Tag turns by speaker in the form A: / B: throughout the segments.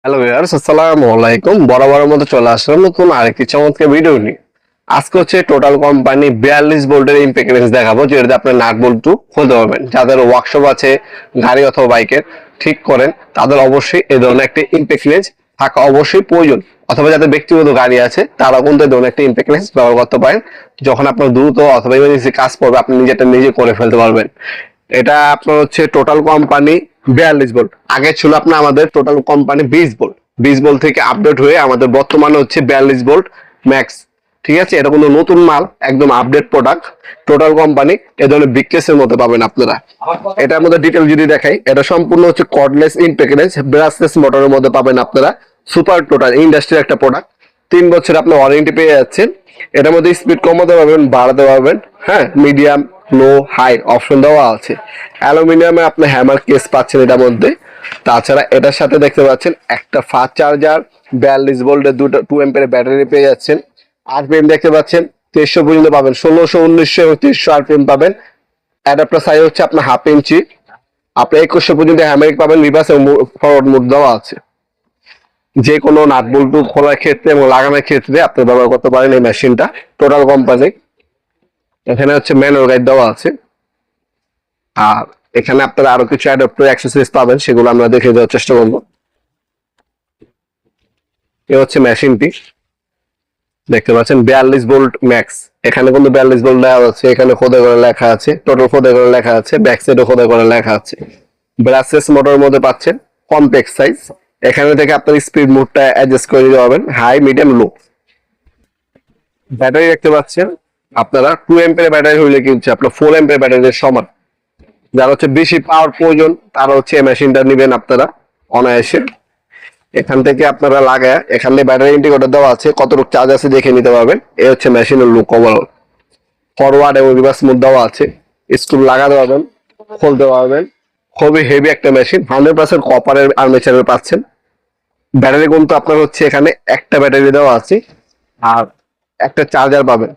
A: Hello viewers, আসসালামু আলাইকুম। বরাবরের মতো চলে আসলাম নতুন আরেকটি চমৎকার ভিডিও নিয়ে। আজকে হচ্ছে টোটাল কোম্পানি 42 ভোল্টের ইম্পিডেন্স দেখাবো, যেটাতে আপনি নাট বল্টু খুলতে পারবেন। যাদের ওয়ার্কশপ আছে, গাড়ি অথবা বাইকের ঠিক করেন, তাদের অবশ্যই এই ধরনের একটা ইম্পিডেন্স থাকা অবশ্যই প্রয়োজন। অথবা যাদের ব্যক্তিগত গাড়ি আছে, তারা কিন্তু এই ধরনের একটা ইম্পিডেন্স ব্যবহার করতে পারেন। যখন আপনার দ্রুত অথবা ইমার্জেন্সি কাজ পড়বে, আপনি নিজেটা নিজে করে ফেলতে পারবেন। এটা আপনার হচ্ছে টোটাল কোম্পানি 42 ভোল্ট। আগে ছিল আপনার আমাদের টোটাল কোম্পানি 20 ভোল্ট। 20 ভোল্ট থেকে আপডেট হয়ে আমাদের বর্তমানে হচ্ছে 42 ভোল্ট ম্যাক্স। ঠিক আছে, এটা কোনো নতুন মাল, একদম আপডেট প্রোডাক্ট। টোটাল কোম্পানি এ ধরনের বিগ কেসের মধ্যে পাবেন আপনারা। এটার মধ্যে ডিটেল যদি দেখাই, এটা সম্পূর্ণ হচ্ছে কর্ডলেস ইম্পিডেন্স ব্রাশলেস মোটরের মধ্যে পাবেন আপনারা। সুপার টোটাল ইন্ডাস্ট্রির একটা প্রোডাক্ট। 3 বছর আপনি ওয়ারেন্টি পেয়ে যাচ্ছেন। এটার মধ্যে স্পিড কমাতে পারবেন, বাড়াতে পারবেন। হ্যাঁ, মিডিয়াম, লো, হাই অপশন দেওয়া আছে। অ্যালুমিনিয়ামে আপনি হ্যামার কেস পাচ্ছেন এটার মধ্যে। তাছাড়া এটার সাথে দেখতে পাচ্ছেন একটা ফাস্ট চার্জার, 42 ভোল্টের দুটো 2 অ্যাম্পিয়ারের ব্যাটারি পেয়ে যাচ্ছেন। আরপিএম দেখতে পাচ্ছেন 2300 পর্যন্ত পাবেন, 1600, 1900 এবং 2300 আরপিএম পাবেন। অ্যাডাপ্টার সাইজ হচ্ছে আপনার 1/2 ইঞ্চি। আপনি 2100 পর্যন্ত হ্যামারিক পাবেন, রিভার্স এবং ফরওয়ার্ড মোড দেওয়া আছে। যে কোনো নাট বল্টু খোলার ক্ষেত্রে এবং লাগানোর ক্ষেত্রে আপনি ব্যবহার করতে পারেন এই মেশিনটা। টোটাল কোম্পানি এখানে হচ্ছে ম্যানুয়াল গাইড দেওয়া আছে। আর এখানে আপনারা আরো কিছু অ্যাডাপ্টার অ্যাক্সেসরিজ পাবেন, সেগুলো আমরা দেখে দেওয়ার চেষ্টা করবো। এ হচ্ছে মেশিনটি, দেখতে পাচ্ছেন 42 ভোল্ট ম্যাক্স। এখানে কিন্তু 42 ভোল্ট দেওয়া আছে, এখানে খোদাই করে লেখা আছে, টোটাল খোদাই করে লেখা আছে, ব্যাক সাইডও খোদাই করে লেখা আছে। ব্রাসলেস মোটরের মধ্যে পাচ্ছেন কম্প্যাক্ট সাইজ। এখানে থেকে আপনার স্পিড মোডটা অ্যাডজাস্ট করে দিতে পারবেন, হাই, মিডিয়াম, লো। ব্যাটারি দেখতে পাচ্ছেন আপনারা 2 অ্যাম্পিয়ার ব্যাটারি হইলে কিন্তু আপনার 4 অ্যাম্পিয়ার ব্যাটারির সমান। যারা হচ্ছে বেশি পাওয়ার প্রয়োজন, তারা হচ্ছে এই মেশিনটা নেবেন আপনারা অনায়াসে। এখান থেকে আপনারা লাগায়, এখানে ব্যাটারি ইন্ডিকেটর দেওয়া আছে, কতটুকু চার্জ আছে দেখে নিতে পারবেন। এই হচ্ছে মেশিনের লুক ওভারঅল। ফরওয়ার্ড এবং রিভার্স মোড দেওয়া আছে। স্ক্রু লাগাতে পারবেন, খুলতে পারবেন। খুবই হেভি একটা মেশিন, 100% কপারের আর্মেচারের পাচ্ছেন। ব্যাটারি কিন্তু আপনার হচ্ছে এখানে একটা ব্যাটারি দেওয়া আছে, আর একটা চার্জার পাবেন।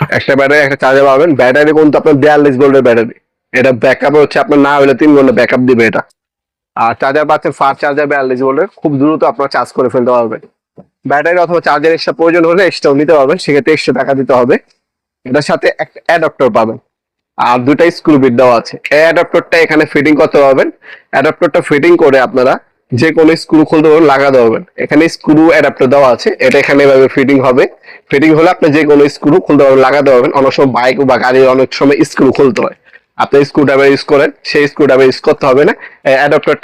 A: একটা ব্যাটারি, একটা চার্জার পাবেন। ব্যাটারি কিন্তু আপনার 42 ভোল্টের ব্যাটারি। এটা ব্যাকআপ হচ্ছে আপনার না হলে 3 ঘন্টা ব্যাকআপ দিবে এটা। আর চার্জার পাচ্ছেন ফাস্ট চার্জার 42 ভোল্টের, খুব দ্রুত আপনার চার্জ করে ফেলতে পারবেন। ব্যাটারি অথবা চার্জার এক্সট্রা প্রয়োজন হলে এক্সট্রাও নিতে পারবেন, সেক্ষেত্রে $100 দিতে হবে। এটার সাথে একটা অ্যাডাপ্টার পাবেন, আর দুটা স্ক্রু বিট দেওয়া আছে। এই অ্যাডাপ্টারটা এখানে ফিটিং করতে পারবেন। অ্যাডাপ্টারটা ফিটিং করে আপনারা যে কোনো স্ক্রু খুলতে পারবেন, লাগাতে পারবেন। এখানে স্ক্রু অ্যাডাপ্টার দেওয়া আছে, এটা এখানে এভাবে ফিটিং হবে। ফিটিং হলে আপনি যে কোনো স্ক্রু খুলতে পারবেন, লাগাতে পারবেন। অনেক সময় বাইক বা গাড়ির অনেক সময় স্ক্রু খুলতে হয়, আপনি স্ক্রু ড্রাইভার ইউজ করেন, সেই স্ক্রু ড্রাইভার ইউজ করতে হবে না। অ্যাডাপ্টার